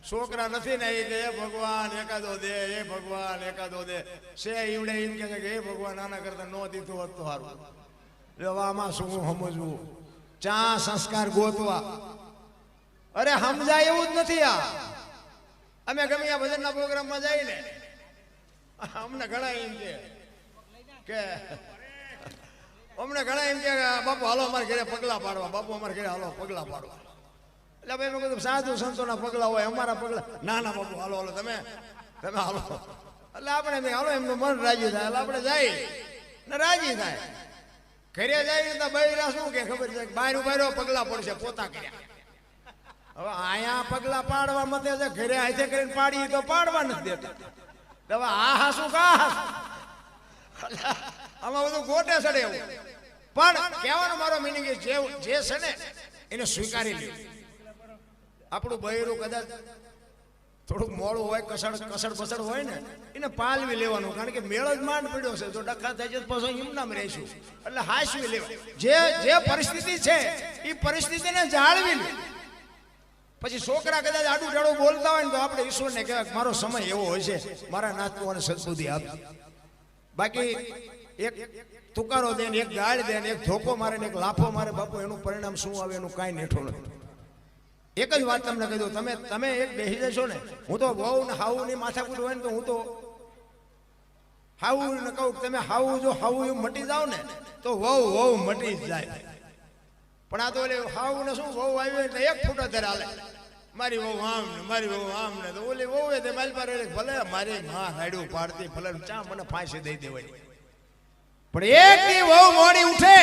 છોકરા નથી ને એ કે હે ભગવાન એકાદો દે, હે ભગવાન એકાદો દે. છે ઈવડે એમ કે છે કે હે ભગવાન આના કરતા નો દીધું હોત તો સારું. આમાં શું સમજવું? ચા સંસ્કાર ગોતવા. અરે સમજાય એવું જ નથી. આ અમે ગમે આ ભજનના પ્રોગ્રામમાં જઈએ ને, અમને ઘણા એમ કે અમને ઘણા એમ કે બાપુ હાલો અમારે ઘરે પગલા પાડવા, બાપુ અમારે ઘરે હાલો પગલા પાડવા. એટલે ભાઈ મેં કીધું સાધુ સંતોના પગલા હોય, અમારા પગલા ના ના બાપુ હાલો હાલો તમે હાલો. એટલે આપણે હાલો એમનું મન રાજી થાય એટલે આપણે જાય ને રાજી થાય. ઘરે જાય તો બૈરા શું કે ખબર છે, બહાર પગલા પડશે પોતા કર્યા. હવે અહીંયા પગલા પાડવા મતે છે, ઘરે હાથે કરીને પાડી તો પાડવા નથી દેતા. હવે આ શું કા આમાં બધું ગોટે ચડે એવું. પણ કહેવાનો મારો મિનિંગ જે છે ને એને સ્વીકારી લે. આપણું બૈરું કદાચ થોડુંક મોડું હોય, કસડ બસડ હોય ને એને પાલવી લેવાનું, કારણ કે મેળ જ માંડ પડ્યો છે. જો ડખા થાય છે પછી એમનામ રહીશું. એટલે હાસવી લેવા. જે પરિસ્થિતિ છે એ પરિસ્થિતિને જાળવી લે. પછી છોકરા કદાચ આડું ટેડું બોલતા હોય ને તો આપણે ઈશ્વરને કહેવાય મારો સમય એવો હોય છે, મારા નાતવાને સદબુદ્ધિ આપ. બાકી એક તુકારો દે ને, એક ગાળ દે ને, એક ધોકો મારે ને એક લાફો મારે, બાપુ એનું પરિણામ શું આવે એનું કાંઈ નેઠું નથી. એક જ વાત તમને કહી દઉં, તમે એક બેસી જશો ને, હું તો વહુ ને હાવું ની માથાકૂટ હોય ને તો હું તો હાવું ને કહું તમે હાવું જો હાવું એવું મટી જાવ ને તો વહુ મટી જ જાય. પણ આ તો હાવું ને શું વહુ આવી એટલે એક ફૂટો ત્યારે હાલે, મારી વહુ આમ ને મારી વહુ આમ ને. તો ઓલી વહુ એ મારી પાસે ભલે મારી માં હાડ્યું પાડતી, ભલે ચા મને ફાંસી દઈ દેવાની. પણ એક દી વહુ મોડી ઉઠે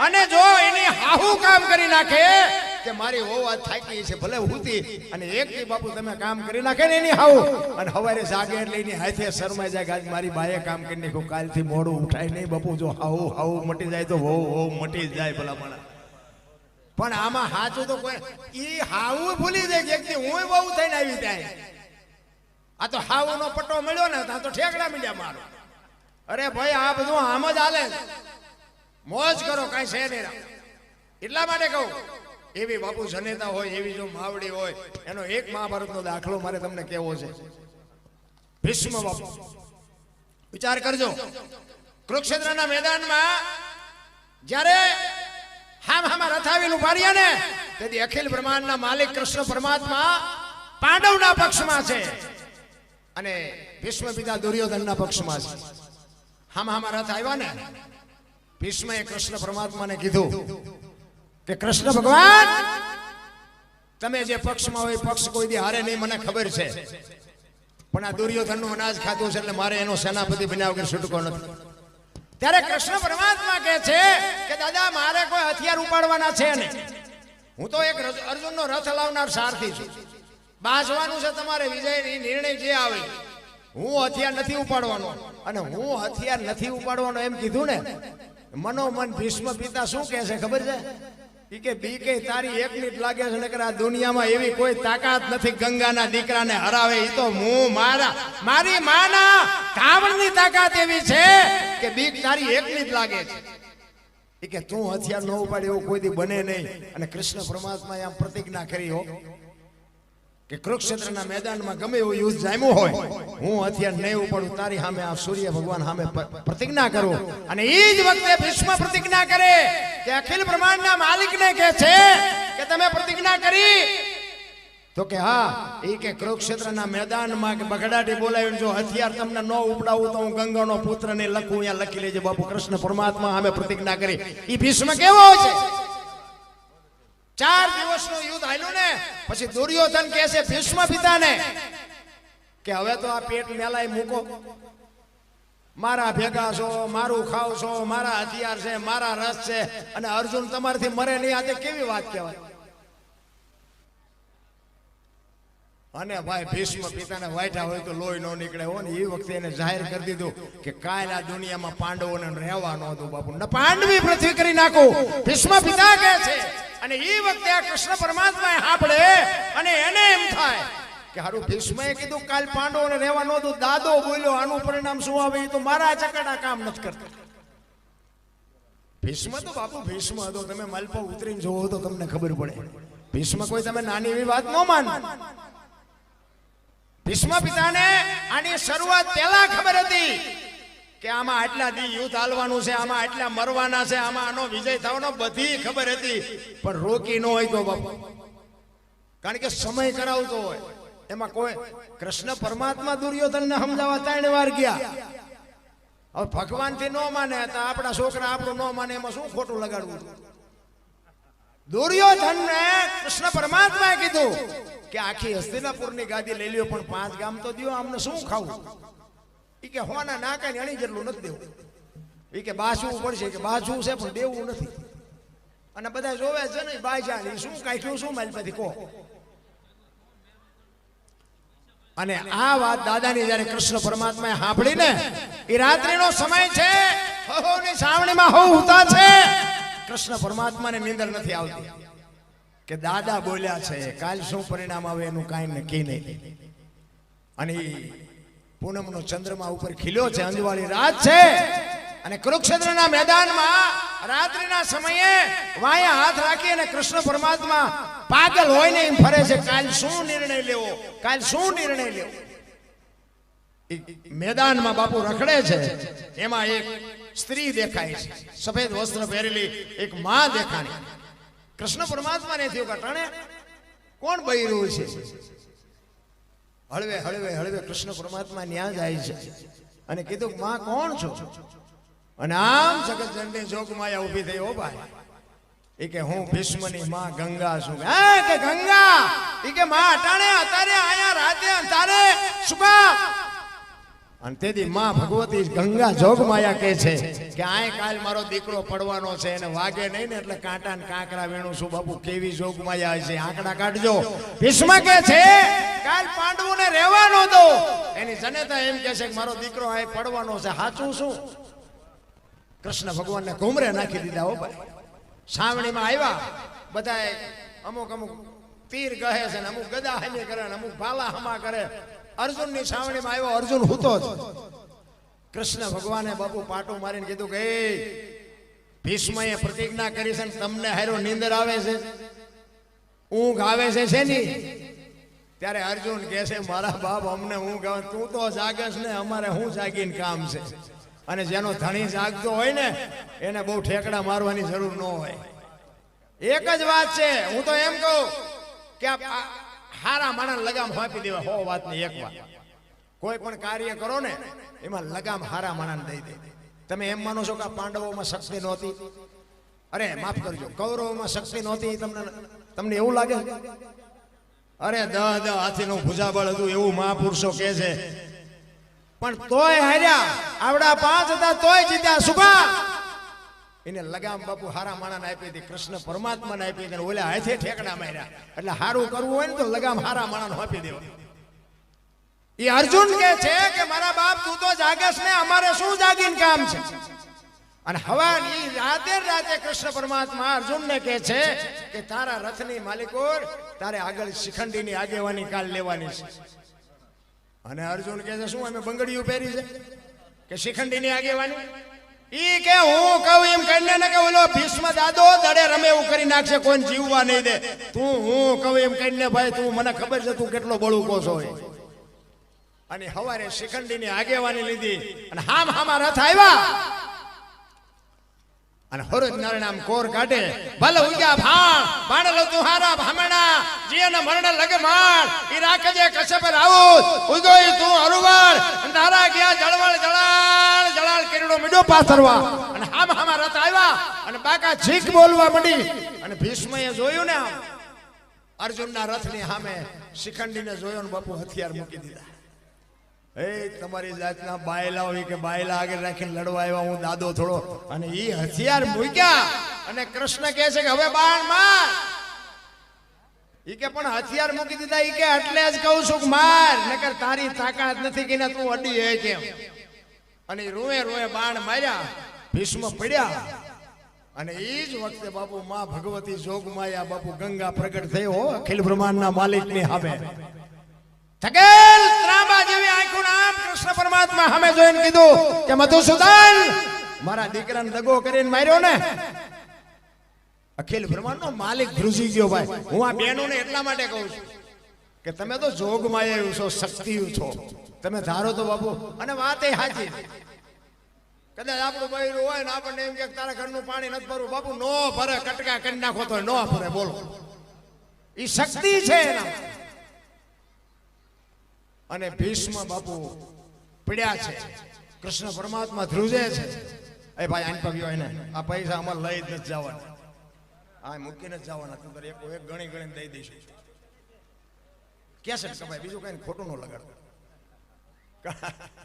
અને જો એની હાહુ કામ કરી નાખે કે મારી વહુ આ થાકી છે ભલે હુતી, અને એક દી બાપુ તમે કામ કરી નાખે ને એની હાહુ, અને સવારે જાગે એટલે એની હાથે શરમાઈ જાય કે મારી બાએ કામ કરી નાખ્યું, કાલથી મોડું ઉઠાય નહીં બાપુ. જો હાહુ મટી જાય તો વહુ મટી જાય ભલા મને. પણ આમાં સાચું તો કોઈ ઈ હાવું ભૂલી જાય કે એકદી હું બહુ થઈને આવી ત્યાં. આ તો હાવું નો પટ્ટો મળ્યો ને ત્યાં તો ઠેકડા મીડ્યા મારો. અરે ભાઈ આ બધું આમ જ હાલે, મોજ કરો, કાંઈ છે નહીં. એટલા માટે કહું એવી બાપુ જનેતા હોય, એવી જો માવડી હોય, એનો એક મહાભારતનો દાખલો મારે તમને કેવો છે. ભીષ્મ બાપુ વિચાર કરજો, કુરુક્ષેત્રના મેદાનમાં જ્યારે હામાં રથાવીને ઉભાડ્યા ને તેથી અખિલ બ્રહ્માંડના માલિક કૃષ્ણ પરમાત્મા પાંડવના પક્ષમાં છે અને ભીષ્મ પિતા દુર્યોધનના પક્ષમાં છે. હામાં રથ આવ્યા ને ભીષ્મએ કૃષ્ણ પરમાત્માને કીધું કે કૃષ્ણ ભગવાન તમે જે પક્ષમાં હોય પક્ષ કોઈ દી હારે નહીં, મને ખબર છે. પણ આ દુર્યોધનનું અનાજ ખાતું છે એટલે મારે એનો સેનાપતિ બન્યા વગર છૂટકો નથી. ત્યારે કૃષ્ણ પરમાત્મા કહે છે કે દાદા મારે કોઈ હથિયાર ઉપાડવાના છે નહીં, હું તો એક અર્જુનનો રથ લાવનાર સારથી છું. બાજવાનું છે તમારે વિજયની નિર્ણય જે આવે. હું હથિયાર નથી ઉપાડવાનો, અને હું હથિયાર નથી ઉપાડવાનો એમ કીધું ને મનોમન ભીષ્મ પિતા શું કહે છે ખબર છે? ઈ કે બી કે તારી એકની જ લાગે છે, નકર આ દુનિયામાં એવી કોઈ તાકાત નથી ગંગાના દીકરાને હરાવે. ઈ તો હું મારી માના કાવળની તાકાત એવી છે કે બીક તારી એકની જ લાગે છે. ઈ કે તું હથિયાર ન ઉપાડે એવું કોઈ દી બને નહીં. અને કૃષ્ણ પરમાત્માએ આમ પ્રતિજ્ઞા કરી હો કે કુરુક્ષેત્રના મેદાનમાં ગમે એવું યુદ્ધ જામ્યું હોય, હું હથિયાર નહીં ઉપાડું. તારી સામે આ સૂર્ય ભગવાન સામે પ્રતિજ્ઞા કરું. અને એ જ વખતે ભીષ્મ પ્રતિજ્ઞા કરે કે અખિલ બ્રહ્માંડના માલિકને કહે છે કે તમે પ્રતિજ્ઞા કરી તો કે હા. એ કે કુરુક્ષેત્રના મેદાનમાં કે બગડાટી બોલાવીને જો હથિયાર તમને ન ઉપડાવું તો હું ગંગાનો પુત્ર ને લખું. અહીંયા લખી લેજે બાપુ. કૃષ્ણ પરમાત્મા સામે પ્રતિજ્ઞા કરી. એ ભીષ્મ કેવો છે? 4 દિવસનું યુદ્ધ હાલ્યું ને પછી દુર્યોધન કહે છે ભીષ્મ પિતાને કે હવે તો આ પેટ મેલાય મૂકો, મારા ભેગા છો, મારું ખાવ છો, મારા હથિયાર છે, મારા રસ છે, અને અર્જુન તમારથી મરે નહીં. આજે કેવી વાત કહેવાય? અને ભાઈ ભીષ્મ પિતાને વાઈઠા હોય તો લોહી ન નીકળે હો ને. એ વખતે એને જાહેર કરી દીધું કે કાલ આ દુનિયામાં પાંડવોને રહેવા નહોતું બાપુ, ને પાંડવી પૃથ્વી કરી નાખું. ભીષ્મ પિતા કહે છે. અને એ વખતે આ કૃષ્ણ પરમાત્માએ સાંભળે અને એને એમ થાય કે હારું ભીષ્મએ કીધું કાલ પાંડવોને રહેવા નહોતું, દાદો બોલ્યો, આનું પરિણામ શું આવે? એ તો મારા ચકડા કામ નથી કરતા. ભીષ્મ તો બાપુ ભીષ્મ હતો. તમે માલપા ઉતરીને જોવો તો તમને ખબર પડે. ભીષ્મ કોઈ તમે નાની એવી વાત ન માનો. ભીષ્મ પિતાને આની શરૂઆત પહેલા ખબર હતી કે આમાં આટલા દી યુદ્ધ હાલવાનું છે, આમાં આટલા મરવાના છે, આમાં આનો વિજય થવાનો બધી ખબર હતી, પણ રોકી ન હોય તો બાપુ, કારણ કે સમય કરાવતો હોય એમાં કોઈ કૃષ્ણ પરમાત્મા દુર્યોધનને સમજાવવા 3 વાર ગયા. હવે ભગવાન થી ન માને તો આપણા છોકરા આપણું ન માને એમાં શું ખોટું લગાડવું? દુર્યોધનને કૃષ્ણ પરમાત્માએ કીધું કે આખી હસ્તિનાપુરની ગાદી લઈ લ્યો, પણ 5 ગામ તો દ્યો, આમને શું ખાવું? ઈ કે હોના ના કઈ અણી જેટલું નથી દેવું. ઈ કે બાસવું પડશે, કે બાસવું છે પણ દેવું નથી. અને બધા જોવે છે ને બાઈ શું કાઢ્યું શું મારી પાસેથી કહો. અને આ વાત દાદાની જયારે કૃષ્ણ પરમાત્માએ સાંભળીને, એ રાત્રિનો સમય છે, હહોની છાવણીમાં હો ઉતા છે, કૃષ્ણ પરમાત્માને નીંદર નથી આવતી કે દાદા બોલ્યા છે, કાલ શું પરિણામ આવે એનું કાંઈ નક્કી નહીં. અને પૂનમનો ચંદ્રમા ઉપર ખીલ્યો છે, અંજવાળી રાત છે, અને કુરુક્ષેત્રના મેદાનમાં રાત્રિના સમયે વાયા હાથ રાખી અને કૃષ્ણ પરમાત્મા પાગલ હોય ને એમ ફરે છે, કાલ શું નિર્ણય લેવો, કાલ શું નિર્ણય લેવો. મેદાનમાં બાપુ રખડે છે, એમાં એક સ્ત્રી દેખાય છે, સફેદ વસ્ત્ર પહેરેલી એક માં દેખાણી. કૃષ્ણ પરમાત્માને થયું કે ટાણે કોણ બૈરું છે? હળવે હળવે હળવે કૃષ્ણ પરમાત્મા ન્યા જાય છે અને કીધું માં કોણ છો? અને આમ જગત જનની જોગમાયા ઊભી થઈ. ઓ ભાઈ, એ કે હું ભીષ્મની માં ગંગા છું. કે ગંગા? એ કે માં અટાણે અત્યારે આયા રાતે અંધારે શું કામ? અને તેથી માં ભગવતી ગંગા જોગમાયા કહે છે કે આય કાલ મારો દીકરો પડવાનો છે, એને વાગે નહીં ને એટલે કાંટા ને કાંકરા વેણું છું. બાપુ કેવી જોગમાયા છે, આંકડા કાઢજો. ભીષ્મ કહે છે કાલ પાંડવોને રહેવા ન દો. એની જનેતા એમ કહે છે કે મારો દીકરો આય પડવાનો છે, સાચું શું? કૃષ્ણ ભગવાનને ઘુમરે નાખી દીધા. હો ભાઈ, છાવણીમાં આવ્યા બધાએ, અમુક અમુક તીર કહે છે ને અમુક ગદા હમી કરે ને અમુક ભાલા હમા કરે. અર્જુનની છાવણીમાં આવ્યો, અર્જુન હૂતો જ. કૃષ્ણ ભગવાને બાપુ પાટું મારીને કીધું કે ભીષ્મએ પ્રતિજ્ઞા કરી છે, તમને હારો નીંદર આવે છે, ઊંઘ આવે છે શેની? ત્યારે અર્જુન કહે છે મારા બાપ અમને ઊંઘ આવે, તું તો જાગસ ને, અમારે હું જાગીને કામ છે. અને જેનો ધણી જાગતો હોય ને એને બહુ ઠેકડા મારવાની જરૂર ન હોય. એક જ વાત છે, હું તો એમ કહું કે હારા માણસ લગામ આપી દેવા. 100 વાતની એક વાત, કોઈ પણ કાર્ય કરો ને એમાં લગામ હારા માણસ દઈ દે. તમે એમ માનો છો કે પાંડવોમાં શક્તિ નહોતી? અરે માફ કરજો, કૌરવોમાં શક્તિ નહોતી? તમને એવું લાગે? અરે 10 હાથીનું ભુજાબળ હતું એવું મહાપુરુષો કહે છે, પણ તોય હાર્યા. આવડા 5 હતા તોય જીત્યા. શું કામ? એને લગામ બાપુ હારા માણાને આપી હતી, કૃષ્ણ પરમાત્માને આપી હતી. ઓલા હાથે ઠેકડા માર્યા. એટલે હારું કરવું હોય ને તો લગામ હારા માણાને આપી દેવા. એ અર્જુન કહે છે કે મારા બાપ તું તો જાગેશ ને, અમારે શું જાગીને કામ છે? અને હવાની રાતે રાતે કૃષ્ણ પરમાત્મા અર્જુનને કહે છે કે તારા રથની માલિકોર તારે આગળ શિખંડીની આગેવાની કાલ લેવાની છે. અને અર્જુન કહે છે શું અમે બંગડીયું પહેરી છે કે શિખંડીની આગેવાની? ઈ કે હું કહું એમ કરીને ને કે ઓલો ભીષ્મ દાદો દડે રમે એવું કરી નાખશે, કોઈ જીવવા નહીં દે. તું હું કહું એમ કરીને ભાઈ, તું મને ખબર છે તું કેટલો બળુકો છો. અને હવારે શિખંડીની આગેવાની લીધી અને હામા રથ આવ્યા અને હરોજ નારાયણ કોર કાઢે. ભલે ઉગ્યા ભાણ ભાણલો તુહારા ભામણા જીને મરણ લગે માર ઈ રાખજે કશ્યપ રાઉત ઉગોઈ તું હરુવાર તારા ગયા જળવળ જળાળ જળાળ કેરડો મીડો પાથરવા. અને હામા રથ આવ્યા અને બાકા છીક બોલવા માંડી. અને ભીષ્મએ જોયું ને આમ અર્જુનના રથની સામે શિખંડીને જોયો ને બાપુ હથિયાર મૂકી દીધા. એ તમારી જાતના બાયલા હોય કે બાયલા આગળ રાખીને લડવા આવ્યા, હું દાદો થોડો. અને ઈ હથિયાર મૂક્યા અને કૃષ્ણ કહે છે કે હવે બાણ માર. ઈ કે પણ હથિયાર મૂકી દીધા. ઈ કે એટલે જ કહું છું કે માર, નકર તારી તાકાત નથી કે તું અડી હે કેમ. અને રોએ રોએ બાણ માર્યા, ભીષ્મ પડ્યા. અને ઈ જ વખતે બાપુ માં ભગવતી જોગમાયા બાપુ ગંગા પ્રગટ થયો અખિલ બ્રહ્માંડના માલિકની સામે. થકેલ ત્રાંબા જેવી આંખોનું નામ કૃષ્ણ પરમાત્મા સામે જોઈને કીધું કે મધુસૂદન મારા દીકરાને દગો કરીને માર્યો ને. અખિલ બ્રહ્માંડનો માલિક ધ્રુજી ગયો ભાઈ. હું આ બહેનોને એટલા માટે કહું છું કે તમે તો જોગમાં આવ્યું છો, શક્તિ છો, તમે ધારો તો બાપુ. અને વાત એ સાચી. કદાચ આપણું બૈરું હોય ને આપણને એમ કે તારા ઘરનું પાણી નથી ભરવું, બાપુ નો ભરે, કટકા કરી નાખો તો નો ભરે. બોલો, એ શક્તિ છે એના. અને ભીષ્મ બાપુ પડ્યા છે, કૃષ્ણ પરમાત્મા ધ્રુજે છે. એ ભાઈ આને પગ્યો એને આ પૈસા અમારે લઈ જ નથી જવાના, આ મૂકીને જ જવાના, તું એક ગણી ગણીને દઈ દઈશું. ક્યાં છે ભાઈ, બીજું કઈ ખોટું ન લગાડો.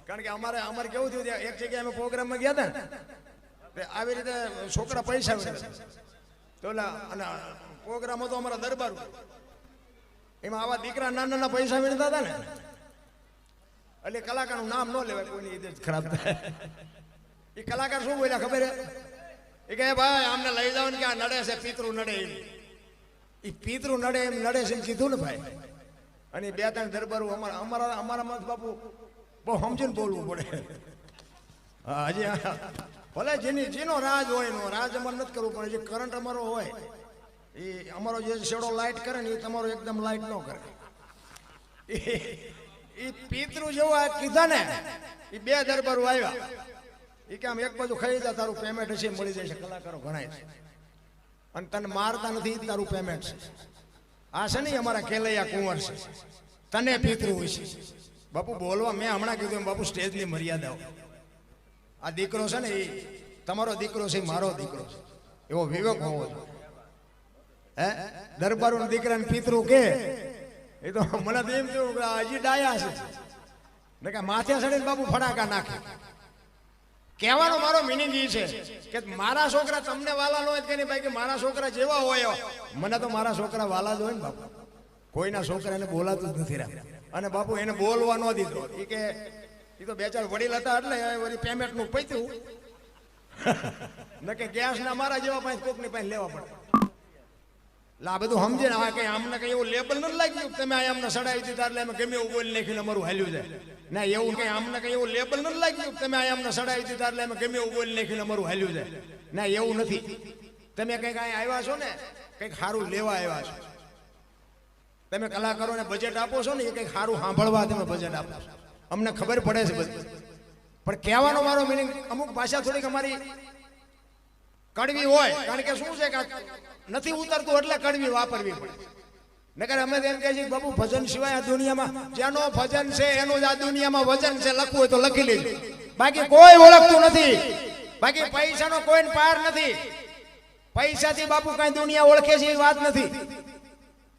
કારણ કે અમારે કેવું થયું, એક જગ્યાએ અમે પ્રોગ્રામમાં ગયા હતા ને, આવી રીતે છોકરા પૈસા તો અને પ્રોગ્રામ હતો અમારા દરબાર, એમાં આવા દીકરા નાના નાના પૈસા વીણતા હતા ને, એટલે કલાકારનું નામ ન લેવાય, કોઈની રીતે ખરાબ થાય. એ કલાકાર શું બોલ્યા ખબર એ કે ભાઈ આમને લઈ જાવ ને કે આ નડે છે, પિતૃ નડે એમ. એ પિતૃ નડે એમ નડે છે એમ કીધું ને ભાઈ. અને બે ત્રણ દરબારો અમારામાં બાપુ બહુ સમજીને બોલવું પડે. હા, હજી ભલે જેનો રાજ હોય એનો રાજ અમારે નથી કરવું, પણ જે કરંટ અમારો હોય એ અમારો જે શેડો લાઇટ કરે ને એ તમારો એકદમ લાઇટ ન કરે. એ પિતૃ જેવું આ કીધા ને, એ બે દરબારો આવ્યા. એ કે આમ એક બાજુ ખાઈ જા, તારું પેમેન્ટ હશે મળી જાય છે. કલાકારો ગણાય છે અને તને મારતા નથી, તારું પેમેન્ટ છે. આ છે ને અમારા કેલૈયા કુંવર છે, તને પિતૃ હોય છે. બાપુ બોલવા મેં હમણાં કીધું બાપુ સ્ટેજની મર્યાદાઓ. આ દીકરો છે ને એ તમારો દીકરો છે, મારો દીકરો છે, એવો વિવેક હોવો જોઈએ. હે દરબારો દીકરાને પિતૃ કે એ તો મને તો એમ થયું કે હજી ડાયા છે ને કે માથે ચડીને બાપુ ફડાકા નાખે. કહેવાનો મારો મિનિંગ એ છે કે મારા છોકરા તમને વાલા ન હોય કે નહીં ભાઈ, કે મારા છોકરા જેવા હોય. મને તો મારા છોકરા વાલા જ હોય ને બાપુ, કોઈના છોકરાને બોલાતું જ નથી રહ્યા. અને બાપુ એને બોલવા ન દીધો. એ કે એ તો બે ચાર વડીલ હતા એટલે વળી પેમેન્ટનું પૈતું ને કે ગેસના મારા જેવા પાસે કોકની પાસે લેવા પડે. એટલે આ બધું સમજે ને. આ કઈ અમને કઈ એવું લેબલ નથી લાગ્યું તમે આ અમને સડાવી દીધા એટલે અમે ગમે એવું બોલી નાખ્યું અમારું હાલ્યું જાય. ના, એવું કઈ અમને કઈ એવું લેબલ નથી લાગ્યું તમે આ અમને સડાવી દીધા એટલે અમે ગમે એવું બોલી નાખ્યું અમારું હાલ્યું જાય. ના, એવું નથી. તમે કઈક અહીંયા આવ્યા છો ને, કઈક સારું લેવા આવ્યા છો. તમે કલાકારોને બજેટ આપો છો ને, એ કઈક સારું સાંભળવા તમે બજેટ આપો છો. અમને ખબર પડે છે બધું, પણ કહેવાનો મારો મિનિંગ અમુક ભાષા થોડીક અમારી કડવી હોય. કારણ કે શું છે કે નથી ઉતરતું એટલે કડવી વાપરવી પડે. નકર અમે એમ કહે છે બાપુ ભજન સિવાય આ દુનિયામાં જેનો ભજન છે એનું જ આ દુનિયામાં વજન છે. લખવું હોય તો લખી લેજો, બાકી કોઈ ઓળખતું નથી. બાકી પૈસાનો કોઈને પાર નથી. પૈસાથી બાપુ કઈ દુનિયા ઓળખે છે એ વાત નથી.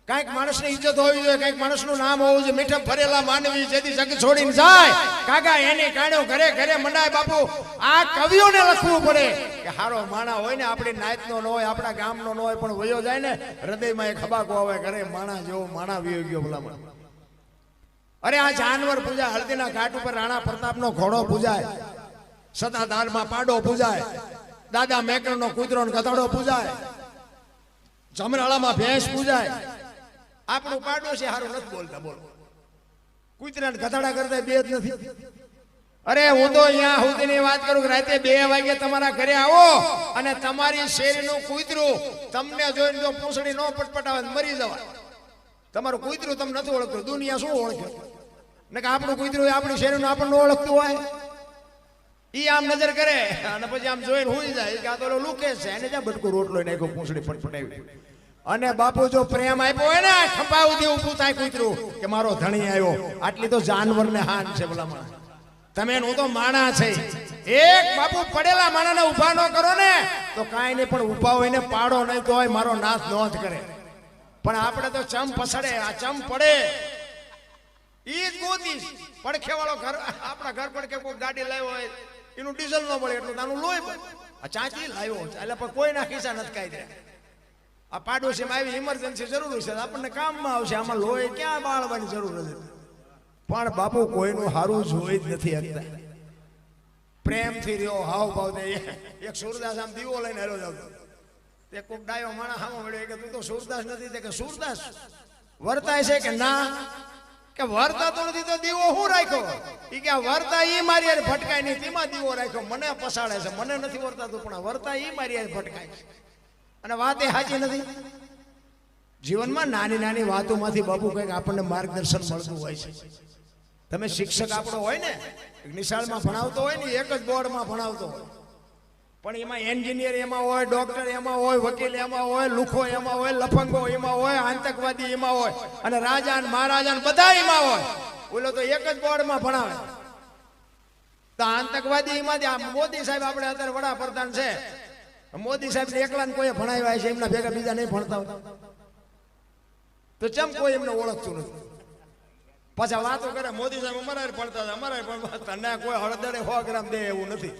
કઈક માણસની ઇજ્જત હોવી જોઈએ, કઈક માણસનું નામ હોવું જોઈએ. મીઠા ભરેલા માનવી જેથી જગ છોડીને જાય કાકા એની કાણ્યો ઘરે ઘરે મંડાય. બાપુ આ કવિઓને લખવું પડે કે હારો માણા હોય ને, આપણી નાયતનો ન હોય, આપણા ગામનો ન હોય, પણ વયો જાય ને હૃદયમાં એક ખબાકો આવે ઘરે માણા જેવો માણા વયો ગયો ભલામણ. અરે આ જાનવર પૂજા, હળદીના ઘાટ ઉપર રાણા પ્રતાપનો ઘોડો પૂજાય, સતાધારમાં પાડો પૂજાય, દાદા મેકરનો કૂતરો ને ગધેડો પૂજાય, જમરાળામાં ભેંસ પૂજાય. આપણું પાડોશી હારું નથી બોલતા. બોલો, કૂતરા ગધાડા કરતા બે જ નથી. અરે હું તો અહીંયા સુધીની વાત કરું કે રાતે 2 વાગે તમારા ઘરે આવો અને તમારી શેરીનું કૂતરું તમને જોઈને જો પૂંછડી ન પટપટાવે મરી જવાય. તમારું કૂતરું તમને નથી ઓળખતું, દુનિયા શું ઓળખે? ને કે આપણું કૂતરું આપણી શેરીનું આપણને ઓળખતું હોય. ઈ આમ નજર કરે અને પછી આમ જોઈને હુઈ જાય કે આ તો લુકે છે, એને જ્યાં બટકું રોટલો નાખ્યો પૂંછડી પટપટાવી. અને બાપુ જો પ્રેમ આપ્યો હોય ને, ખંભાવ દે ઊભું થાય કૂતરું કે મારો ધણી આવ્યો. આટલી તો જાનવરને હાન છે ભલામણ. તમે હું તો માણા છે. એક બાપુ પડેલા માણાને ઊભા ન કરો ને તો કાંઈ નહીં, પણ ઊભા હોય ને પાડો નહીં તો હોય મારો નાથ નોંધ કરે. પણ આપણે તો ચમ પસડે, આ ચમ પડે ઈ જ ગોતીશ. પડખે વાળો ઘર, આપણા ઘર પડખે કોઈ ગાડી લાવ્યો હોય એનું ડીઝલ ન મળે એટલું તાનું લોહી પડે. આ ચાંચી લાવ્યો એટલે પણ કોઈના ખિસ્સા નથી કાઢી દે. આ પાડોશીમાં આવી ઇમરજન્સી જરૂર છે, આપણને કામમાં આવશે. આમાં લોહી ક્યાં બાળવાની જરૂર નથી. પણ બાપુ કોઈનું હારું જોઈ જ નથી શકતા. પ્રેમથી રહ્યો, હાવ ભાવ દે. એક સુરદાસ આમ દીવો લઈને હેરો જાવ, તે કોક ડાયો માણસ સામો મળ્યો કે તું તો સુરદાસ નથી. કે સુરદાસ વર્તાય છે કે ના? કે વર્તાતો નથી તો દીવો હું રાખ્યો? એ કે વર્તા ઈ મારી યાર ભટકાય નહીં, તેમાં દીવો રાખ્યો. મને પસાડે છે, મને નથી વર્તાતું, પણ વર્તા ઈ મારી યાર ભટકાય છે. અને વાત એ સાચી નથી. જીવનમાં નાની નાની વાતોમાંથી બાપુ કંઈક આપણને માર્ગદર્શન મળતું હોય છે. તમે શિક્ષક આપણો હોય ને, નિશાળમાં ભણાવતો હોય ને, એક જ બોર્ડમાં ભણાવતો હોય, પણ એમાં એન્જિનિયર એમાં હોય, ડોક્ટર એમાં હોય, વકીલ એમાં હોય, લુખો એમાં હોય, લફંગો એમાં હોય, આતંકવાદી એમાં હોય, અને રાજા મહારાજા બધા એમાં હોય. બોલો તો એક જ બોર્ડમાં ભણાવે. તો આતંકવાદી એમાંથી મોદી સાહેબ આપણે અત્યારે વડાપ્રધાન છે, મોદી સાહેબ એકલાને કોઈ ભણાવ્યા છે, એમના ભેગા બીજા નહીં ભણતા હોય તો ચમ કોઈ એમને ઓળખતું નથી. પાછા વાતો કરે મોદી સાહેબ અમારા ભણતા હતા, અમારા ભણતા. તને કોઈ હળદરે 100 ગ્રામ દે એવું નથી.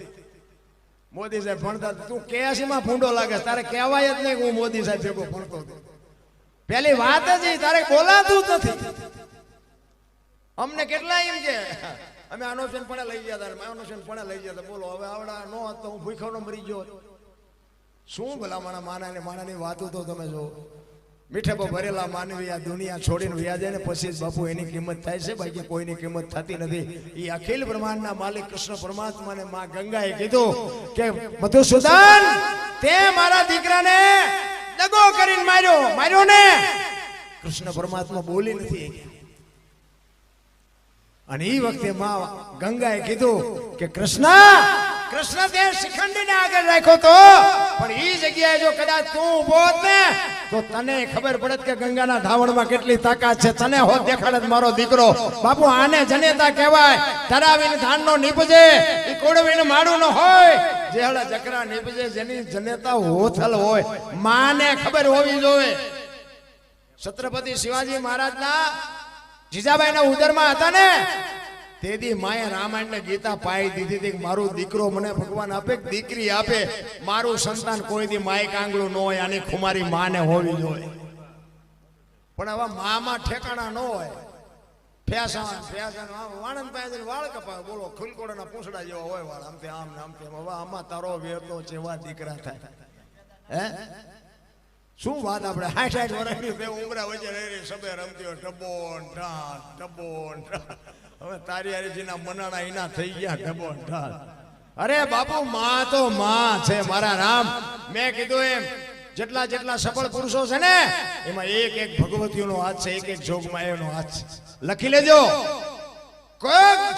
મોદી સાહેબ ભણતા તું 81 માં ભૂંડો લાગે, તારે કહેવાય જ નહીં હું મોદી સાહેબ ભેગો ભણતો હતો. પેલી વાત જ તારે બોલાતું જ નથી. અમને કેટલા એમ કે અમે આનોશન પણ લઈ ગયા હતા, આનોશન પણ લઈ ગયા હતા. બોલો હવે આવડા નો હતો હું ભૂખ્યો મરી ગયો. શું ભલા માણાની વાતો તો તમે જો. મીઠેબો ભરેલા માનવી આ દુનિયા છોડીને વ્યા જાય ને પછી જ બાપુ એની કિંમત થાય છે, બાકી કોઈની કિંમત થતી નથી. એ અખિલ બ્રહ્માંડના માલિક કૃષ્ણ પરમાત્માને માં ગંગાએ કીધું કે મધુસૂદન તે મારા દીકરાને દગો કરીને માર્યો ને. કૃષ્ણ પરમાત્મા બોલી નથી. અને એ વખતે માં ગંગાએ કીધું કે કૃષ્ણ તે શિખંડીને આગળ રાખ્યો તો, પણ એ જગ્યાએ જો કદાચ તું ઉભો હોત ને તો તને ખબર પડત કે ગંગાના ધાવણમાં કેટલી તાકાત છે. તને હોત દેખાડત મારો દીકરો. બાપુ આને જનેતા કહેવાય. ધરાવીને ધાનનો નીપજે એ કોડવીને માડું ન હોય, જેહડા જકરા નીપજે જેની જનેતા હોથલ હોય. માને ખબર હોવી જોઈએ. છત્રપતિ શિવાજી મહારાજના જીજાબાઈના ઉદરમાં હતા ને તેથી માએ રામાયણ ને ગીતા પાઈ દીધી હતી કે મારો દીકરો મને ભગવાન આપે, દીકરી આપે, મારું સંતાન કોઈ દી માય કાંગળું ન હોય. આની ખુમારી માને હોવી જોઈએ. પણ હવે મામાં ઠેકાણા ન હોય. વાણંદ પાસે વાળ કપાવે. બોલો ખુલકોડાના પૂંછડા જેવા હોય વાળ, આમ તેમ આમ આમ તેમ. હવે આમાં તારો વેતો જેવા દીકરા થાય. હે શું વાત. આપણે 60 વર્ષની બે ઉમરા વચ્ચે રહી સબે રમતી ડબોન ઢાલ. હવે તારી હરીજીના મનાણા એના થઈ ગયા ડબોન ઢાલ. અરે બાપુ માં તો માં છે મારા રામ. મેં કીધું એમ જેટલા સફળ પુરુષો છે ને એમાં એક ભગવતીઓનો હાથ છે, એક જોગમાયાનો હાથ છે. લખી લેજો.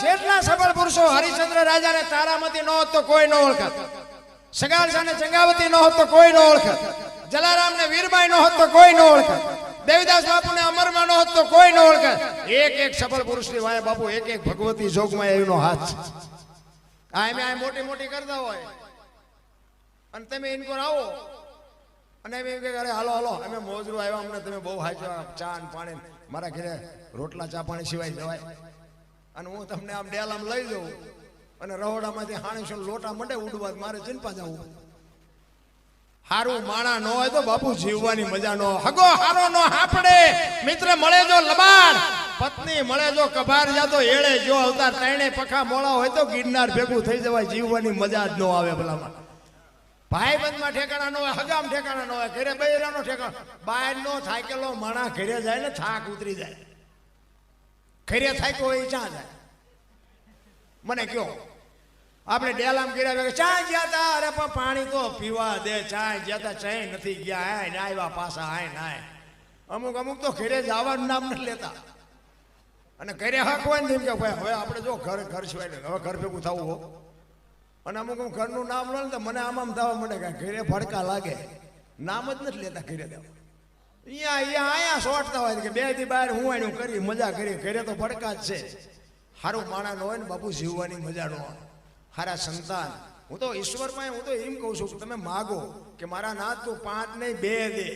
જેટલા સફળ પુરુષો, હરિશ્ચંદ્ર રાજાને તારામતી ન હોત તો કોઈ ન ઓળખત, સગાળસાને ચંગાવતી ન હોત તો કોઈ ન ઓળખત, જલારામ ને વીરબાઈ નો હોત તો કોઈ ન ઓળખે, દેવદાસ બાપુ ને અમરમાં નો હોત તો કોઈ ન ઓળખે. એક સફળ પુરુષ ની વાય બાપુ એક ભગવતી જોગમાં એનો હાથ છે. આ મોટી મોટી કરતા હોય અને તમે ઇનકોર આવો અને એમ કે અરે હાલો અમે મોજરું આવ્યા, અમને તમે બહુ હાચો ચા ને પાણી. મારા ઘરે રોટલા ચા પાણી સિવાય જવાય. અને હું તમને આમ ડેલામ લઈ જાઉં અને રહોડામાંથી હાણીસો લોટા મંડે ઉડવા, મારે ચિંપા જવું. હારું માણા ન હોય તો બાપુ જીવવાની મજા ન. હગો હારો નો હાપડે, મિત્ર મળે જો લબાડ, પત્ની મળે જો કભાર, જાતો એળે જો અવતાર, ત્રણે પખા મોળા હોય તો ગિરનાર ભેગું થઈ જવાય. જીવવાની મજા જ ન આવે. ભલામાં ભાઈબંધમાં ઠેકાણા ન હોય, હગામ ઠેકાણા ન હોય, ઘરે બૈરાનો ઠેકાણો. બહાર નો થાકેલો માણા ઘરે જાય ને થાક ઉતરી જાય. ઘરે થાક્યો હોય ક્યાં જાય મને કયો. આપણે ડેલામ કર્યા ચા ગયા તા, અરે પણ પાણી તો પીવા દે. ચા ગયા તા ચા નથી ગયા, આય આવ્યા પાછા આય નાય. અમુક તો ઘરે જવાનું નામ નથી લેતા. અને ઘરે હક હોય ને એમ કે ભાઈ હવે આપણે જો ઘર સિવાય હવે ઘર ભેગું થવું હો. અને અમુક ઘરનું નામ લો ને તો મને આમ થવા મળે કે ઘરે ભડકા લાગે. નામ જ નથી લેતા ઘરે દેવા. અહીંયા સોટતા હોય કે 2 દી બહાર હું એનું કરી મજા કરી. ઘરે તો ભડકા જ છે. સારું માણા ન હોય ને બાપુ જીવવાની મજા ન હોય. હારા સંતાન. હું તો ઈશ્વરમાં હું તો એમ કહું છું કે તમે માગો કે મારા નાથ તું 5 નહીં 2 દે,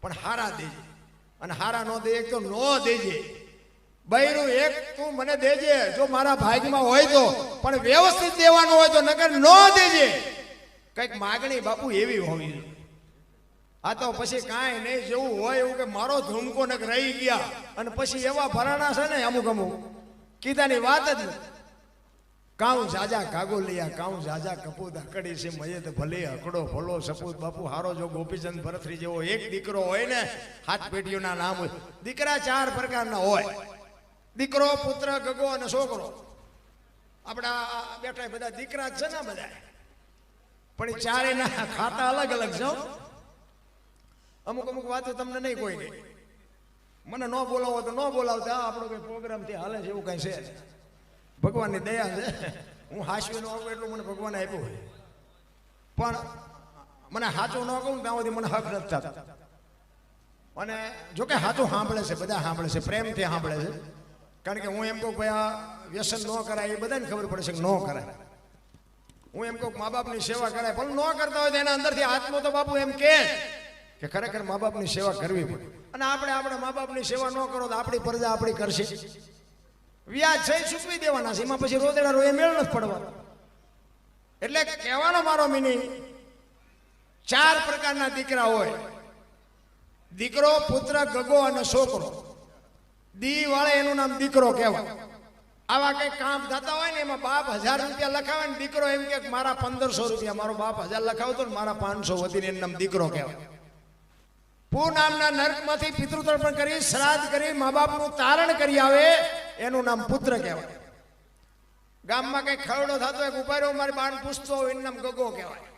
પણ હારા દેજે. અને હારા નો દે એક તો નો દેજે. બૈરું એક તું મને દેજે જો મારા ભાગમાં હોય તો, પણ વ્યવસ્થિત દેવાનું હોય તો, નકર નો દેજે. કઈક માગણી બાપુ એવી હોવી. આ તો પછી કાંઈ નહીં જેવું હોય એવું કે મારો ધૂમકો નક રહી ગયા અને પછી એવા ભરાણા છે ને અમુક કીધાની વાત જ નથી. કાઉ જાજા કાગોલિયા કાઉ જાજા કપૂત હકડી છે મયે ભલે હકડો ભલો સપૂત. બાપુ હારો જો ગોપીચંદ ભરતરી જેવો એક દીકરો હોય ને, 7 પેઢીઓના નામ હોય. દીકરા 4 પ્રકારના હોય. દીકરો, પુત્ર, ગગો અને છોકરો. આપણા બેઠા બધા દીકરા જ છે ને બધા, પણ 4 ખાતા અલગ અલગ છે. અમુક અમુક વાતો તમને નહીં કોઈ નહીં. મને ન બોલાવો તો ન બોલાવતા, આપણો કઈ પ્રોગ્રામથી હાલે છે એવું કઈ છે. ભગવાનની દયા છે. હું હાસ્ય ન આવું એટલું મને ભગવાને આપ્યું હોય, પણ મને સાચું ન કહું ત્યાં સુધી મને હક નથી થતા. અને જોકે સાચું સાંભળે છે, બધા સાંભળે છે, પ્રેમથી સાંભળે છે. કારણ કે હું એમ કહું ભાઈ આ વ્યસન ન કરાય, એ બધાને ખબર પડે છે કે ન કરાય. હું એમ કહું મા બાપની સેવા કરાય, પણ ન કરતા હોય તો એના અંદરથી આત્મો તો બાપુ એમ કે ખરેખર મા બાપની સેવા કરવી પડે. અને આપણે આપણા મા બાપની સેવા ન કરો તો આપણી પ્રજા આપણી કરશે. વ્યાજ છે ચૂકવી દેવાના છે, એમાં પછી રોદેડા રોએ મેળ નથી પડવાનો. એટલે કહેવાનો મારો મિનિંગ, 4 પ્રકારના દીકરા હોય: દીકરો, પુત્ર, ગગો અને છોકરો. દી વાળે એનું નામ દીકરો કહેવાય. આવા કઈ કામ થતા હોય ને એમાં બાપ 1000 રૂપિયા લખાવે ને દીકરો એમ કે મારા 1500 રૂપિયા, મારો બાપ 1000 લખાવતો ને મારા 500 વધીને એનું નામ દીકરો કહેવાય. પૂ નામના નર્કમાંથી પિતૃતર્પણ કરી, શ્રાદ્ધ કરી, મા બાપનું તારણ કરી આવે, એનું નામ પુત્ર કહેવાય. ગામમાં કઈ ખરડો થતો હોય, ઉપાડ્યો મારી બાણ પૂછતો હોય, એનું નામ ગગો કહેવાય.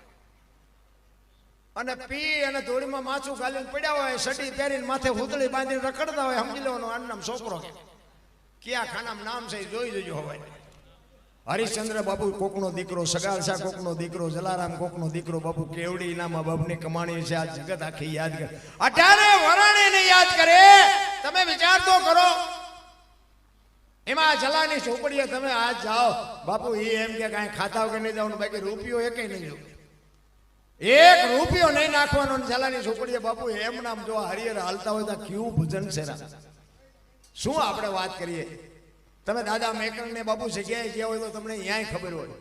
અને પી અને ધોળીમાં માથું ગાલીને પડ્યા હોય, સડી પહેરીને માથે હુતળી બાંધીને રખડતા હોય, સમજી લેવાનું આનું નામ છોકરો કહેવાય. ક્યાં ખાનામાં નામ છે જોઈ જોજો. હવે હરિશ્ચંદ્ર બાપુ કોકનો દીકરો, સગાર શાહ કોકનો દીકરો, જલારામ કોકનો દીકરો. બાપુ કેવડી ના મા બાપની કમાણી છે, આ જગત આખી યાદ કરે. 18 વરાણે યાદ કરે. તમે વિચાર તો કરો, એમાં જલાની ઝોપડીએ તમે આજ જાઓ, બાપુ એ એમ કે કાંઈ ખાતા કે નહીં જવાનું, બાકી રૂપિયો એકે નહીં લો, 1 રૂપિયો નહીં નાખવાનો. જલાની ઝોપડીએ બાપુ એમ નામ જો હરિયર હાલતા હોય તો કેવું ભજન છે. શું આપણે વાત કરીએ. તમે દાદા મેકણ ને બાપુ જગ્યાએ ગયા હોય તો તમને અહીંયા ખબર હોય,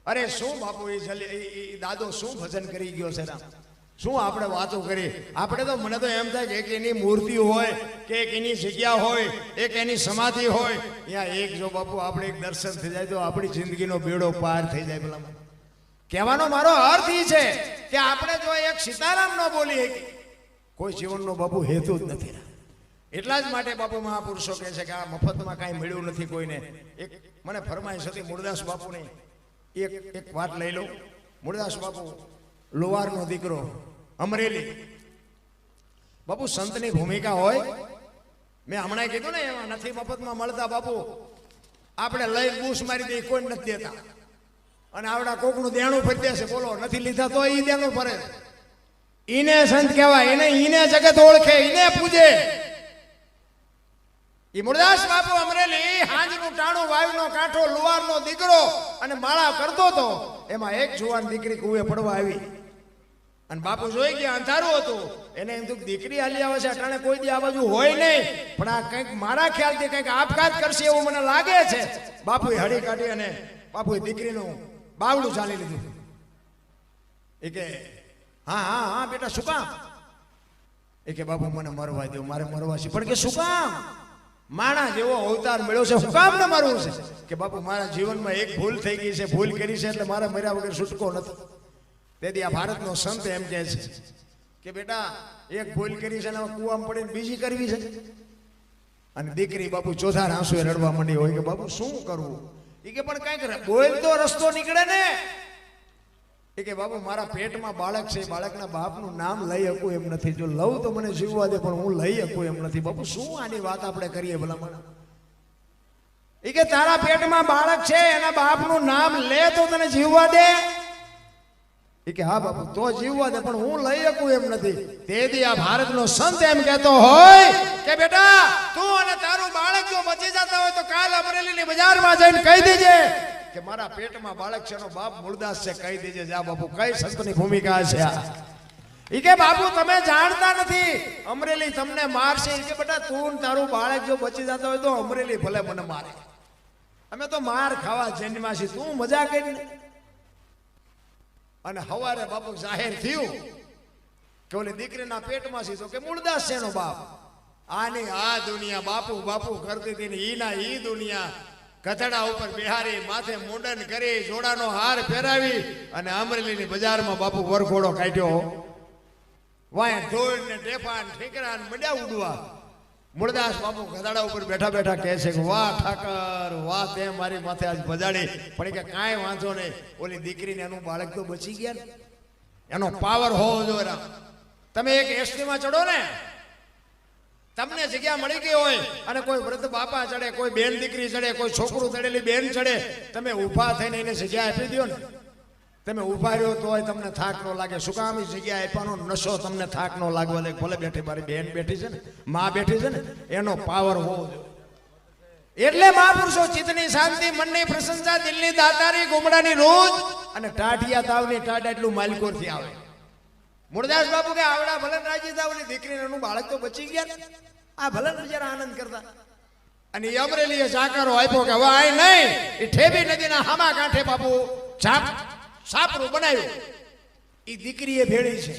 અરે શું બાપુ એ દાદો શું ભજન કરી ગયો છે. શું આપણે વાતો કરીએ. આપણે તો મને તો એમ થાય કે એક એની મૂર્તિ હોય, કે એક એની જગ્યા હોય, એક એની સમાધિ હોય, અહીંયા એક જો બાપુ આપણે એક દર્શન થઈ જાય તો આપણી જિંદગીનો બેડો પાર થઈ જાય. પેલા કહેવાનો મારો અર્થ એ છે કે આપણે જો એક સીતારામ ન બોલીએ, કોઈ જીવનનો બાપુ હેતુ જ નથી. એટલા જ માટે બાપુ મહાપુરુષો કહે છે કે આ મફતમાં કાંઈ મળ્યું નથી કોઈને. એક મને ફરમાઈશ હતી મૂળદાસ બાપુની, એક વાત લઈ લો. મૂળદાસ બાપુ લોહારનો દીકરો, અમરેલી. બાપુ સંતની ભૂમિકા હોય, મેં હમણાં કીધું ને એમાં નથી મફતમાં મળતા. બાપુ આપણે લઈ બૂસ મારી દઈએ, કોઈ નથી દેતા. અને આવડા કોકનું દેણું ફરી દેશે, બોલો નથી લીધા તો ઈ દેણું ફરે. ઈને સંત કહેવાય, ઈને જગત ઓળખે, ઈને પૂજે. એ મૂળદાસ બાપુ અમરેલી હાંજનું ટાણું, વાયુનો કાંઠો, લુવારનો દીકરો અને માળા કરતો હતો. એમાં એક જુવાન દીકરી કુએ પડવા આવી અને બાપુ જોઈ ગયા, અંધારું હતું. એને એમ થયું દીકરી હાલી આવે છે, અટાણે કોઈ દી આ બાજુ હોય નહીં, પણ આ કંઈક મારા ખ્યાલથી કંઈક આપઘાત કરશે એવું મને લાગે છે. બાપુએ હળી કાઢી અને બાપુએ દીકરીનું બાવડું ચાલી લીધું. એ કે હા હા હા બેટા શું કામ? એ કે બાપુ મને મરવા દો, મારે મરવા છે. પણ કે શું કામ? માણા જેવો અવતાર મળ્યો છે, શું કામ ને મારવું છે? કે બાપુ મારા જીવનમાં એક ભૂલ થઈ ગઈ છે, ભૂલ કરી છે, એટલે મારે મર્યા વગર છૂટકો નથી. તેથી આ ભારતનો સંત એમ કહે છે કે બેટા એક ભૂલ કરી છે ને કૂવામાં પડીને બીજી કરવી છે. અને દીકરી બાપુ ચોથા આંસુએ રડવા માંડી હોય કે બાપુ શું કરવું? એ કે પણ કઈક બોલ તો રસ્તો નીકળે ને. એ કે બાપુ મારા પેટમાં બાળક છે, બાળકના બાપનું નામ લઈ શકું એમ નથી. જો લઉં તો મને જીવવા દે, પણ હું લઈ શકું એમ નથી. બાપુ શું આની વાત આપણે કરીએ ભલામણ? એ કે તારા પેટમાં બાળક છે, એના બાપનું નામ લે તો તને જીવવા દે. એ કે હા બાપુ તો જીવવા દે, પણ હું લઈ શકું એમ નથી. તેથી આ ભારતનો સંત એમ કહેતો હોય કે બેટા તું અને તારું બાળક જો બચી જતા હોય તો કાલ અમરેલીની બજારમાં જઈને કહી દેજે કે મારા પેટમાં બાળક છે, એનો બાપ મૂળદાસ છે, કહી દેજે. જા બાપુ કઈ સંતની ભૂમિકા છે આ. ઈ કે બાપુ તમે જાણતા નથી, અમરેલી તમને મારશે. ઈ કે બેટા તું તારું બાળક જો બચી જતા હોય તો અમરેલી ભલે મને મારે, અમે તો માર ખાવા જન્મ્યા છીએ, તું મજા કરીને. અને હવારે બાપુ જાહેર થયું કે ઓલી દીકરીના પેટમાં છે, તો કે મૂળદાસ છે એનો બાપ. આની આ દુનિયા બાપુ બાપુ કરતી હતી ને ઈના ઈ દુનિયા કથડા ઉપર બિહારી, માથે મુંડન કરી, જોડાનો હાર પહેરાવી અને અમરેલીની બજારમાં બાપુ વરઘોડો કાઢ્યો. વાય ઢોળ ને ટેફા ને ઠીકરા ને મંડ્યા ઉડવા. મૂળદાસ બાપુ ગધાડા ઉપર બેઠા બેઠા કહે છે કે વાહ ઠાકર વાહ, તે મારી માથે આજ બજાડી. પણ કે કાંઈ વાંધો નહીં, ઓલી દીકરીને એનું બાળક તો બચી ગયા ને, એનો પાવર હોવો જોઈએ. તમે એક એસટીમાં ચડો ને, તમને જગ્યા મળી ગઈ હોય અને કોઈ વૃદ્ધ બાપા ચડે, કોઈ બેન દીકરી ચડે, કોઈ છોકરું ચડેલી બેન ચડે, તમે ઊભા થઈને એને જગ્યા આપી દો ને, તમે ઊભા રહ્યો તોય તમને થાક ન લાગે. શું કામ? જગ્યા આપવાનો નશો તમને થાક ન લાગવા દે. ભલે બેઠી મારી બેન બેઠી છે ને, માં બેઠી છે ને, એનો પાવર હોવો જોઈએ. એટલે મહાપુરુષો ચિત્તની શાંતિ, મનની પ્રશંસા, દિલની દાતારી, ગુમડાની રોજ અને ટાઢિયા તાવની ટાઢ એટલું માલિકોરથી આવે. મૂળદાસ બાપુ કે આવડા ભલે રાજી તાવની દીકરીનું બાળક તો બચી ગયા, આ ભલે જરા આનંદ કરતા. અને એ અમરેલીએ જાકારો આપ્યો કે હવે આય નહીં, એ ઠેબી નદીના હામા કાંઠે બાપુ સાપરું બનાવ્યું. એ દીકરીએ ભેળી છે.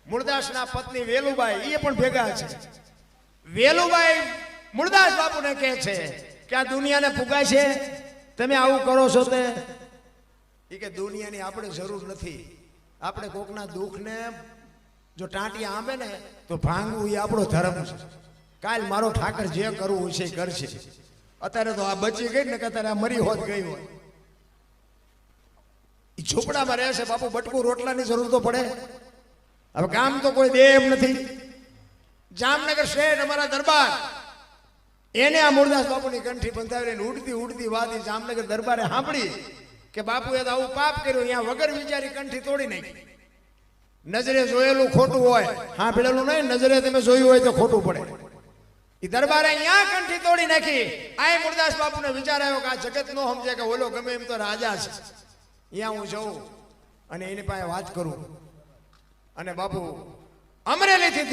મૂળદાસના પત્ની વેલુબાઈ એ પણ ભેગા છે. વેલુબાઈ મૂળદાસ બાપુને કહે છે કે આ દુનિયાને ફુગાય છે, તમે આવું કરો છો તે. એ કે દુનિયાની આપણે જરૂર નથી. આપણે કોકના દુઃખને જો ટાંટી આંબે ને તો ભાંગવું એ આપણો ધર્મ છે. કાલ મારો ઠાકર જે કરવું હોય છે એ કરશે. અત્યારે તો આ બચી ગઈ ને કે અત્યારે આ મરી હોત ગઈ હોય. એ ઝૂંપડામાં રહે છે બાપુ, બટકું રોટલાની જરૂર તો પડે. હવે કામ તો કોઈ દે એમ નથી. જામનગર શહેર અમારા દરબાર, એને આ મૂળદાસ બાપુની કંઠી બંધાવીને ઉડતી ઉડતી વાદી જામનગર દરબારે સાંભળી કે બાપુએ તો આવું પાપ કર્યું. અહીંયા વગર વિચારી કંઠી તોડી નાખી. નજરે જોયેલું ખોટું હોય, સાંભળેલું નહીં, નજરે તમે જોયું હોય તો ખોટું પડે. એ દરબારે અહીંયા કંઠી તોડી નાખી. આ મૂળદાસ બાપુને વિચાર આવ્યો કે આ જગત નો સમજે કે ઓલો ગમે એમ તો રાજા છે, અહીંયા હું જઉં અને એની પાસે વાત કરું. અને બાપુ અમરેલીથી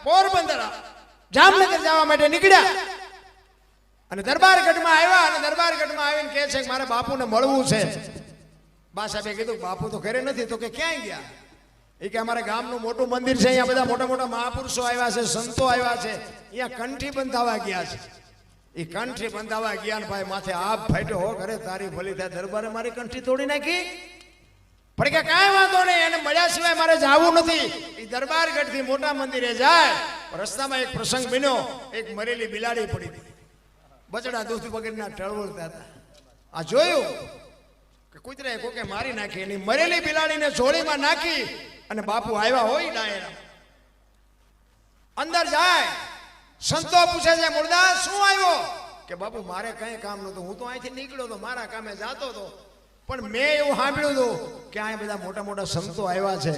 પોરબંદર જામનગર જવા માટે નીકળ્યા અને દરબારગઢમાં આવ્યા. અને દરબારગઢમાં આવીને કહે છે કે મારે બાપુને મળવું છે. બા સાહેબે કીધું બાપુ તો ઘરે નથી. તો કે ક્યાંય ગયા? એ કે અમારે ગામનું મોટું મંદિર છે, અહીંયા બધા મોટા મોટા મહાપુરુષો આવ્યા છે, સંતો આવ્યા છે, અહીંયા કંઠી બંધાવા ગયા છે. એ કંઠી બંધાવા ગયા ને ભાઈ માથે આપ ફાટ્યો હો, ઘરે તારી ભલી થાય. દરબારે મારી કંઠી તોડી નાખી. પણ કે કાંઈ વાંધો નહીં, એને મળ્યા સિવાય મારે જવું નથી. એ દરબારગઢથી મોટા મંદિરે જાય. રસ્તામાં એક પ્રસંગ બન્યો. એક મરેલી બિલાડી પડી હતી. બચડા દૂધ વગરના ટળવળતા હતા. આ જોયું કે કૂતરાએ કોકે મારી નાખી. એની મરેલી બિલાડીને જોડીમાં નાખી અને બાપુ આવ્યા હોય ડાયરા. અંદર જાય, સંતો પૂછે છે મૂળદાસ શું આવ્યો? કે બાપુ મારે કઈ કામ નહોતું, હું તો અહીંથી નીકળ્યો તો, મારા કામે જાતો હતો. પણ મેં એવું સાંભળ્યું હતું કે આ બધા મોટા મોટા સંતો આવ્યા છે.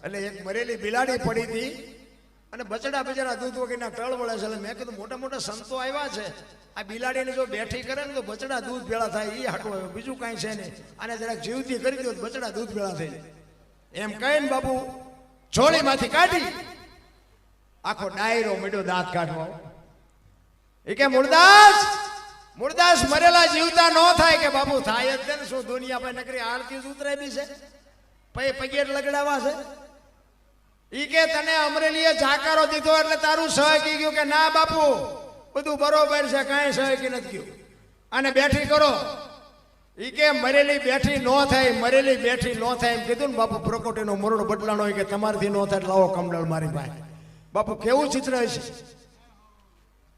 એટલે એક મરેલી બિલાડી પડી હતી અને બચડા બચડા દૂધ વગરના ટળ વળે છે. એટલે મેં કીધું મોટા મોટા સંતો આવ્યા છે, આ બિલાડીને જો બેઠી કરે ને તો બચડા દૂધ ભેળા થાય. એ હાટું આવ્યો, બીજું કાંઈ છે નહીં. આને જરાક જીવતી કરી દો બચડા દૂધ ભેળા થઈ એમ કહીને બાપુ જોડીમાંથી કાઢી આખો ડાયરો મળ્યો દાંત કાઢવા. એ કે મૂળદાસ મરેલા જીવતા ન થાય. કે બાપુ થાય જ ને, શું દુનિયા પર નકરી આરતી ઉતરાવી છે, પગેટ લગડાવા છે. ઈ કે તને અમરેલીએ જાકારો દીધો એટલે તારું સહકી ગયું? કે ના બાપુ બધું બરોબર છે, કાંઈ સહકી નથી ગયું. અને બેઠી કરો. ઈ કે મરેલી બેઠી ન થાય, મરેલી બેઠી ન થાય એમ કીધું ને બાપુ પ્રકોટીનો મોરડો બદલાનો હોય કે તમારથી ન થાય લાવો કમડળ મારી પાસે. બાપુ કેવું ચિત્ર છે.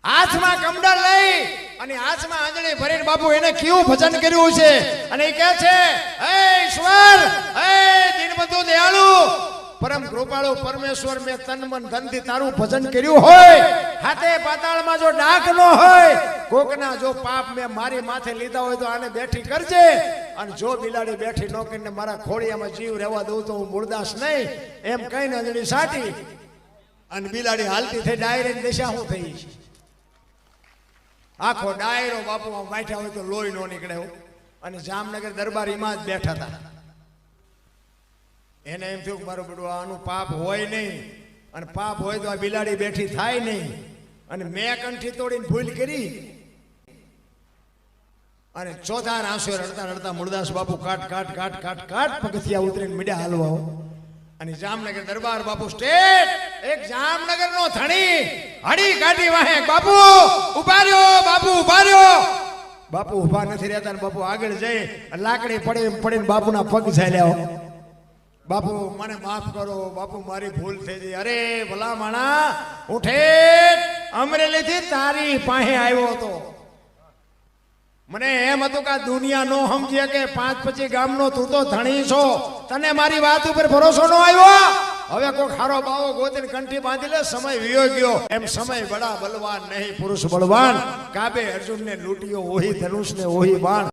હાથમાં કમડળ લઈ અને હાથમાં આંજણી ભરીને બાપુ એને કેવું ભજન કર્યું છે. અને એ કહે છે હે ઈશ્વર, હે દીનબંધુ દયાળુ, પરમ કૃપાળુ પરમેશ્વર, મેં તન મન ધનથી તારું ભજન કર્યું હોય, હાથે પાતાળમાં જો ડાક ન હોય, કોકના જો પાપ મેં મારી માથે લીધા હોય તો આને બેઠી કરજે. અને જો બિલાડી બેઠી ન કરીને મારા ખોડિયામાં જીવ રહેવા દઉં તો હું મૂળદાસ નહીં એમ કહીને અંજળી સાટી અને બિલાડી હાલતી થઈ ડાયરેક્ટ દિશા હું થઈ. આખો ડાયરો બાપુ બેઠા હોય તો લોહી નો નીકળે. અને જામનગર દરબાર એમાં જ બેઠા હતા. એને એમ થયું કે મારું બેટું આનું પાપ હોય નહીં, અને પાપ હોય તો આ બિલાડી બેઠી થાય નહીં. અને મેં કંઠી તોડીને ભૂલ કરી. અને ચોથા આંસુ રડતા રડતા મૂળદાસ બાપુ કાટ કાટ કાટ કાટ કાટ પગથિયા ઉતરીને મીડ્યા હાલવા. અને જામનગર દરબાર બાપુ સ્ટેટ એક જામનગર નો ધણી હડી કાઢી વાહે બાપુ ઉભા રહ્યો, બાપુ ઉભા રહ્યો. બાપુ ઉભા નથી રહેતા. બાપુ આગળ જઈ લાકડી પડીને બાપુના પગ ઝાલ્યા. બાપુ મને માફ કરો, બાપુ મારી ભૂલ થઈ ગઈ. અરે ભલા માણા, ઉઠે અમરેલી થી તારી પાસે આવ્યો હતો. મને એમ હતું કે દુનિયા નો સમજે કે 5-25 ગામનો તું તો ધણી છો, તને મારી વાત ઉપર ભરોસો ન આવ્યો. હવે કોઈ ખારો બાવો ગોતીને કંઠી બાંધી લે, સમય વિયો ગયો. એમ સમય બડા બલવાન નહીં, પુરુષ બળવાન. કાબે અર્જુનને લૂંટ્યો, ઓહી ધનુષ ને ઓહી બાણ.